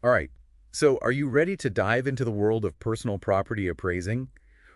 All right, so are you ready to dive into the world of personal property appraising?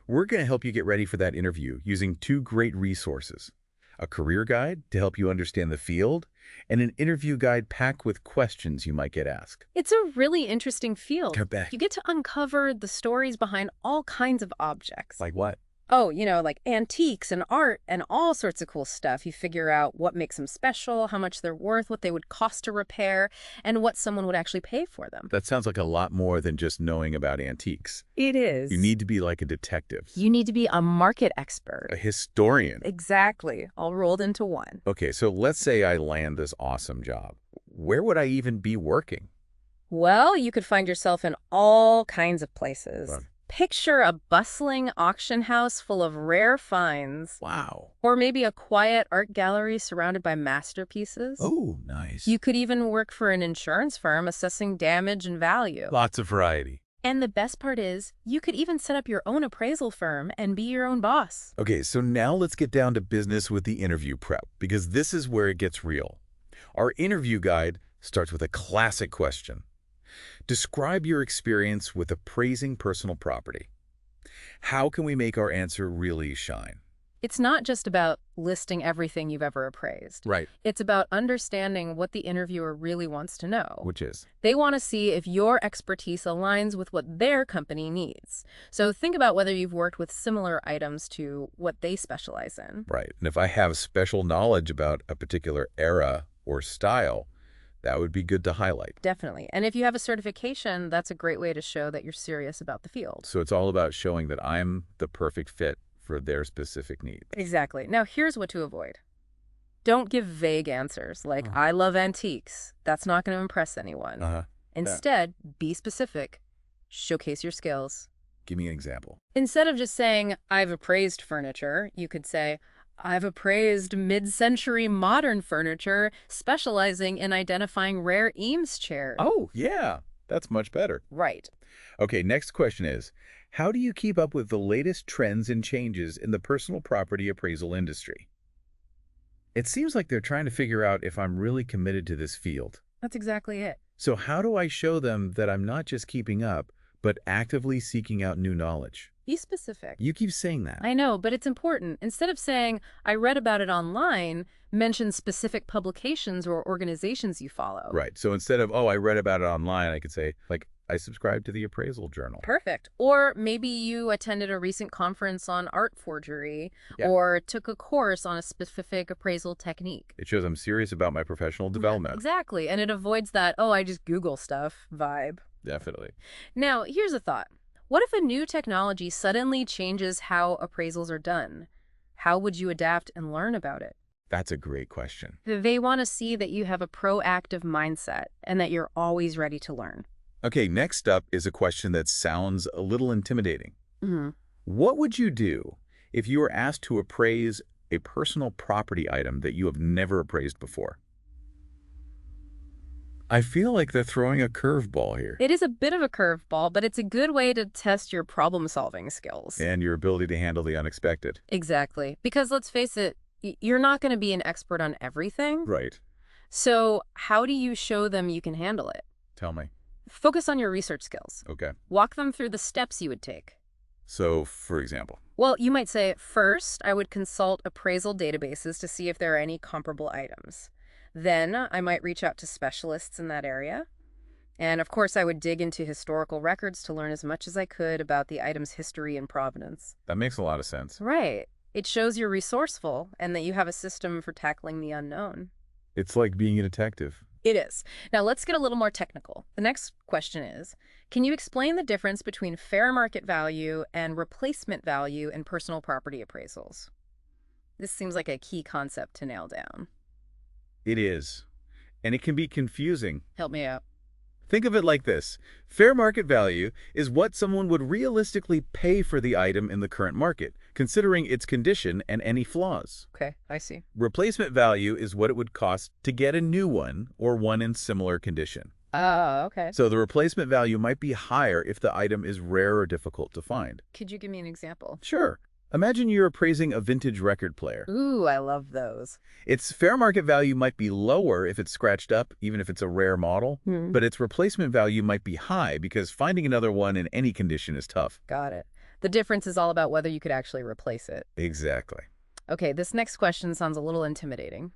We're going to help you get ready for that interview using two great resources: a career guide to help you understand the field, and an interview guide packed with questions you might get asked. It's a really interesting field. I bet. You get to uncover the stories behind all kinds of objects. Like what? Oh, like antiques and art and all sorts of cool stuff. You figure out what makes them special, how much they're worth, what they would cost to repair, and what someone would actually pay for them. That sounds like a lot more than just knowing about antiques. It is. You need to be like a detective, You need to be a market expert. a historian. Exactly. All rolled into one. Okay, so let's say I land this awesome job. Where would I even be working? Well, you could find yourself in all kinds of places. Right. Picture a bustling auction house full of rare finds. Wow. Or maybe a quiet art gallery surrounded by masterpieces. Oh, nice. You could even work for an insurance firm assessing damage and value. Lots of variety. And the best part is, you could even set up your own appraisal firm and be your own boss. Okay, so now let's get down to business with the interview prep, because this is where it gets real. Our interview guide starts with a classic question. Describe your experience with appraising personal property. How can we make our answer really shine? It's not just about listing everything you've ever appraised. Right. It's about understanding what the interviewer really wants to know. Which is? They want to see if your expertise aligns with what their company needs. So think about whether you've worked with similar items to what they specialize in. Right. And if I have special knowledge about a particular era or style, that would be good to highlight. Definitely. And if you have a certification, that's a great way to show that you're serious about the field. So it's all about showing that I'm the perfect fit for their specific needs. Exactly. Now, here's what to avoid. Don't give vague answers like, I love antiques. That's not going to impress anyone. Uh-huh. Instead, be specific. Showcase your skills. Give me an example. Instead of just saying, I've appraised furniture, you could say, I've appraised mid-century modern furniture, specializing in identifying rare Eames chairs. Oh, yeah. That's much better. Right. Okay, next question is, how do you keep up with the latest trends and changes in the personal property appraisal industry? It seems like they're trying to figure out if I'm really committed to this field. That's exactly it. So how do I show them that I'm not just keeping up, but actively seeking out new knowledge? Be specific. You keep saying that. I know, but it's important. Instead of saying, I read about it online, mention specific publications or organizations you follow. Right. So instead of, oh, I read about it online, I could say, like, I subscribe to the Appraisal Journal. Perfect. Or maybe you attended a recent conference on art forgery, or took a course on a specific appraisal technique. It shows I'm serious about my professional development. Exactly. And it avoids that, oh, I just Google stuff vibe. Definitely. Now, here's a thought. What if a new technology suddenly changes how appraisals are done? How would you adapt and learn about it? That's a great question. They want to see that you have a proactive mindset and that you're always ready to learn. Okay, next up is a question that sounds a little intimidating. What would you do if you were asked to appraise a personal property item that you have never appraised before? I feel like they're throwing a curveball here. It is a bit of a curveball, but it's a good way to test your problem-solving skills. And your ability to handle the unexpected. Exactly. Because let's face it, you're not going to be an expert on everything. Right. So how do you show them you can handle it? Tell me. Focus on your research skills. Okay. Walk them through the steps you would take. So, for example? Well, you might say, first, I would consult appraisal databases to see if there are any comparable items. Then I might reach out to specialists in that area. And of course, I would dig into historical records to learn as much as I could about the item's history and provenance. That makes a lot of sense. Right. It shows you're resourceful and that you have a system for tackling the unknown. It's like being a detective. It is. Now let's get a little more technical. The next question is, can you explain the difference between fair market value and replacement value in personal property appraisals? This seems like a key concept to nail down. It is. And it can be confusing. Help me out. Think of it like this. Fair market value is what someone would realistically pay for the item in the current market, considering its condition and any flaws. Okay, I see. Replacement value is what it would cost to get a new one or one in similar condition. Oh, okay. So the replacement value might be higher if the item is rare or difficult to find. Could you give me an example? Sure. Imagine you're appraising a vintage record player. Ooh, I love those. Its fair market value might be lower if it's scratched up, even if it's a rare model, Hmm. but its replacement value might be high because finding another one in any condition is tough. Got it. The difference is all about whether you could actually replace it. Exactly. Okay, this next question sounds a little intimidating.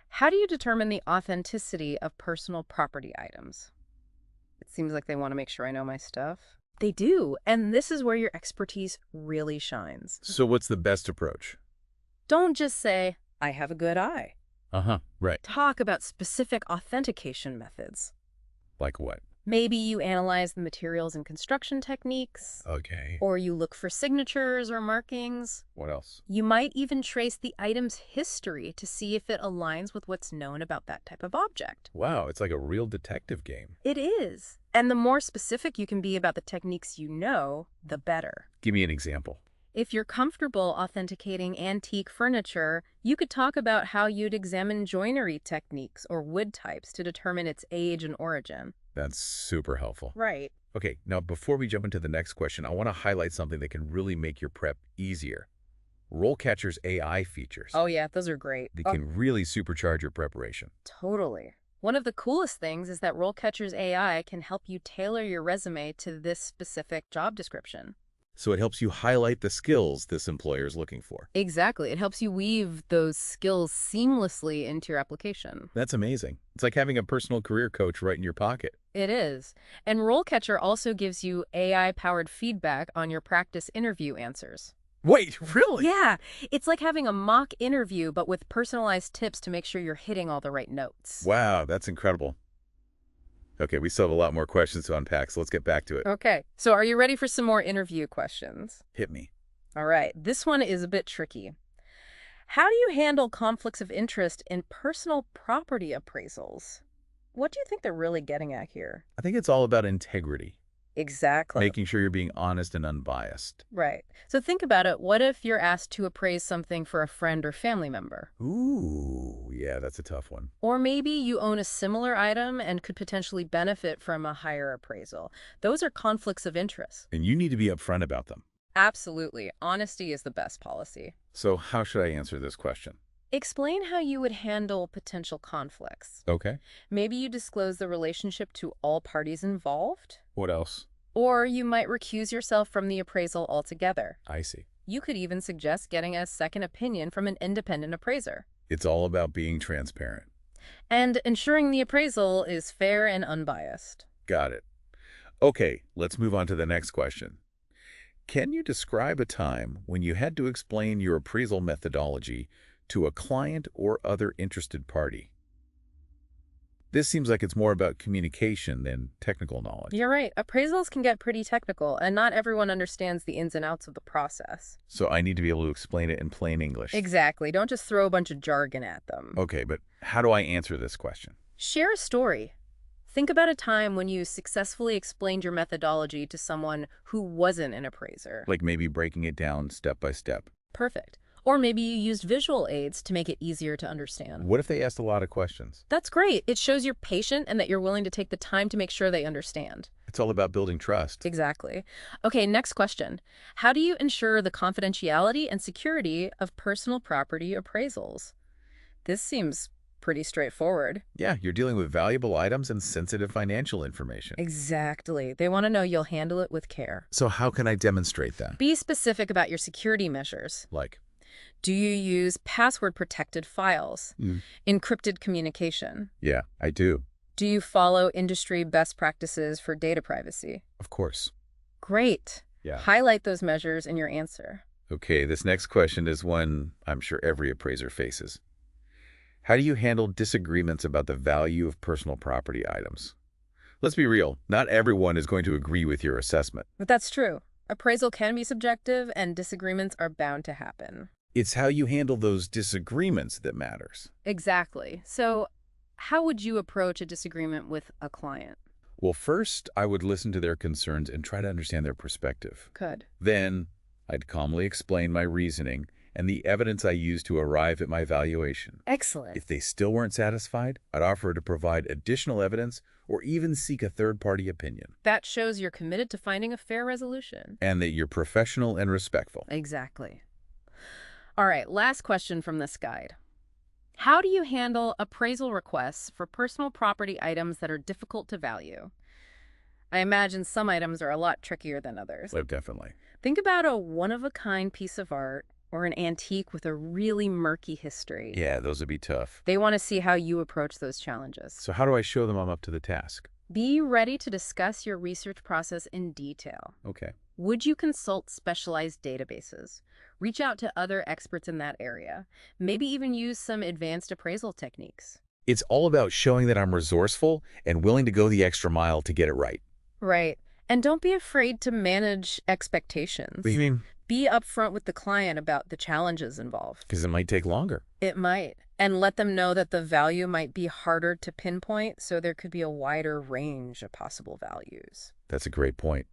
How do you determine the authenticity of personal property items? It seems like they want to make sure I know my stuff. They do, and this is where your expertise really shines. So what's the best approach? Don't just say, I have a good eye. Right. Talk about specific authentication methods. Like what? Maybe you analyze the materials and construction techniques, Okay. or you look for signatures or markings. What else? You might even trace the item's history to see if it aligns with what's known about that type of object. Wow, it's like a real detective game. It is. And the more specific you can be about the techniques you know, the better. Give me an example. If you're comfortable authenticating antique furniture, you could talk about how you'd examine joinery techniques or wood types to determine its age and origin. That's super helpful. Right. Okay, now before we jump into the next question, I want to highlight something that can really make your prep easier. RoleCatcher's AI features. Oh yeah, those are great. They can really supercharge your preparation. Totally. One of the coolest things is that RoleCatcher's AI can help you tailor your resume to this specific job description. So it helps you highlight the skills this employer is looking for. Exactly. It helps you weave those skills seamlessly into your application. That's amazing. It's like having a personal career coach right in your pocket. It is. And RoleCatcher also gives you AI-powered feedback on your practice interview answers. Wait, really? Yeah, it's like having a mock interview, but with personalized tips to make sure you're hitting all the right notes. Wow, that's incredible. Okay, we still have a lot more questions to unpack, so let's get back to it. Okay, so are you ready for some more interview questions? Hit me. All right, this one is a bit tricky. How do you handle conflicts of interest in personal property appraisals? What do you think they're really getting at here? I think it's all about integrity, Exactly. making sure you're being honest and unbiased. Right. So think about it. What if you're asked to appraise something for a friend or family member? Ooh, yeah, that's a tough one. Or maybe you own a similar item and could potentially benefit from a higher appraisal. Those are conflicts of interest. And you need to be upfront about them. Absolutely. Honesty is the best policy. So how should I answer this question? Explain how you would handle potential conflicts. Okay. Maybe you disclose the relationship to all parties involved. What else? Or you might recuse yourself from the appraisal altogether. I see. You could even suggest getting a second opinion from an independent appraiser. It's all about being transparent. And ensuring the appraisal is fair and unbiased. Got it. Okay, let's move on to the next question. Can you describe a time when you had to explain your appraisal methodology to a client or other interested party? This seems like it's more about communication than technical knowledge. You're right. Appraisals can get pretty technical, and not everyone understands the ins and outs of the process. So I need to be able to explain it in plain English. Exactly. Don't just throw a bunch of jargon at them. Okay, but how do I answer this question? Share a story. Think about a time when you successfully explained your methodology to someone who wasn't an appraiser. Like maybe breaking it down step by step. Perfect. Or maybe you used visual aids to make it easier to understand. What if they asked a lot of questions? That's great. It shows you're patient and that you're willing to take the time to make sure they understand. It's all about building trust. Exactly. Okay, next question. How do you ensure the confidentiality and security of personal property appraisals? This seems pretty straightforward. Yeah, you're dealing with valuable items and sensitive financial information. Exactly. They want to know you'll handle it with care. So how can I demonstrate that? Be specific about your security measures. Like? Do you use password-protected files? Encrypted communication? Yeah, I do. Do you follow industry best practices for data privacy? Of course. Great. Yeah. Highlight those measures in your answer. Okay, this next question is one I'm sure every appraiser faces. How do you handle disagreements about the value of personal property items? Let's be real, not everyone is going to agree with your assessment. But that's true. Appraisal can be subjective, and disagreements are bound to happen. It's how you handle those disagreements that matters. Exactly. So how would you approach a disagreement with a client? Well, first, I would listen to their concerns and try to understand their perspective. Good. Then, I'd calmly explain my reasoning and the evidence I used to arrive at my valuation. Excellent. If they still weren't satisfied, I'd offer to provide additional evidence or even seek a third-party opinion. That shows you're committed to finding a fair resolution. And that you're professional and respectful. Exactly. All right, last question from this guide. How do you handle appraisal requests for personal property items that are difficult to value? I imagine some items are a lot trickier than others. Oh, definitely. Think about a one-of-a-kind piece of art or an antique with a really murky history. Yeah, those would be tough. They want to see how you approach those challenges. So how do I show them I'm up to the task? Be ready to discuss your research process in detail. Okay. Would you consult specialized databases? Reach out to other experts in that area. Maybe even use some advanced appraisal techniques. It's all about showing that I'm resourceful and willing to go the extra mile to get it right. Right. And don't be afraid to manage expectations. What do you mean? Be upfront with the client about the challenges involved. Because it might take longer. It might. And let them know that the value might be harder to pinpoint, so there could be a wider range of possible values. That's a great point.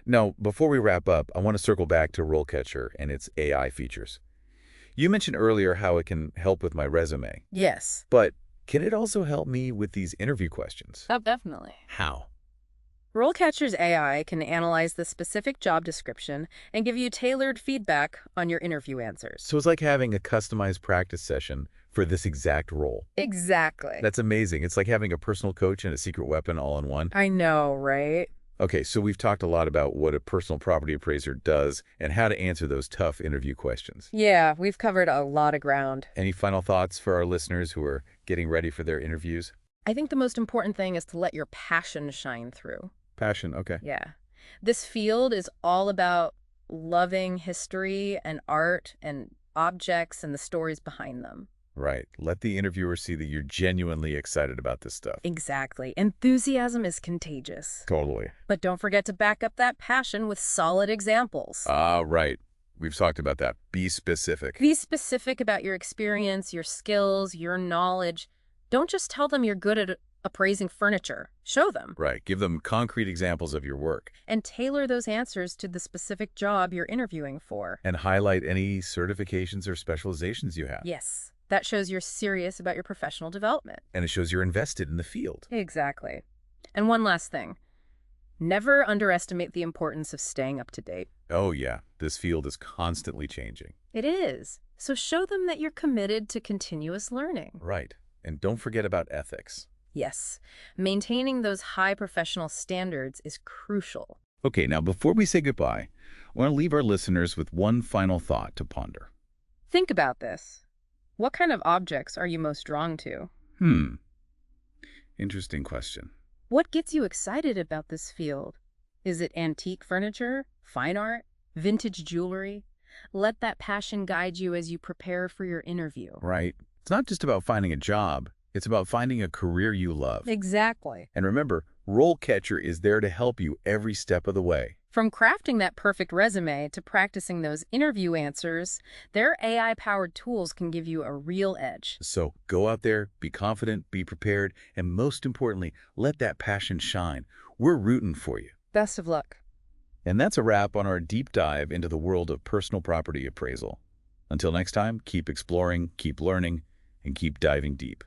Now, before we wrap up, I want to circle back to RoleCatcher and its AI features. You mentioned earlier how it can help with my resume, Yes. but can it also help me with these interview questions? Oh, definitely. How? RoleCatcher's AI can analyze the specific job description and give you tailored feedback on your interview answers. So it's like having a customized practice session for this exact role. Exactly. That's amazing. It's like having a personal coach and a secret weapon all in one. I know, right? Okay, so we've talked a lot about what a personal property appraiser does and how to answer those tough interview questions. Yeah, we've covered a lot of ground. Any final thoughts for our listeners who are getting ready for their interviews? I think the most important thing is to let your passion shine through. Passion, okay. Yeah. This field is all about loving history and art and objects and the stories behind them. Right. Let the interviewer see that you're genuinely excited about this stuff. Exactly. Enthusiasm is contagious. Totally. But don't forget to back up that passion with solid examples. Right. We've talked about that. Be specific. Be specific about your experience, your skills, your knowledge. Don't just tell them you're good at appraising furniture. Show them. Right. Give them concrete examples of your work. And tailor those answers to the specific job you're interviewing for. And highlight any certifications or specializations you have. Yes. That shows you're serious about your professional development. And it shows you're invested in the field. Exactly. And one last thing. Never underestimate the importance of staying up to date. Oh, yeah. This field is constantly changing. It is. So show them that you're committed to continuous learning. Right. And don't forget about ethics. Yes. Maintaining those high professional standards is crucial. Okay, now before we say goodbye, I want to leave our listeners with one final thought to ponder. Think about this. What kind of objects are you most drawn to? Interesting question. What gets you excited about this field? Is it antique furniture, fine art, vintage jewelry? Let that passion guide you as you prepare for your interview. Right. It's not just about finding a job. It's about finding a career you love. Exactly. And remember, RoleCatcher is there to help you every step of the way. From crafting that perfect resume to practicing those interview answers, their AI-powered tools can give you a real edge. So go out there, be confident, be prepared, and most importantly, let that passion shine. We're rooting for you. Best of luck. And that's a wrap on our deep dive into the world of personal property appraisal. Until next time, keep exploring, keep learning, and keep diving deep.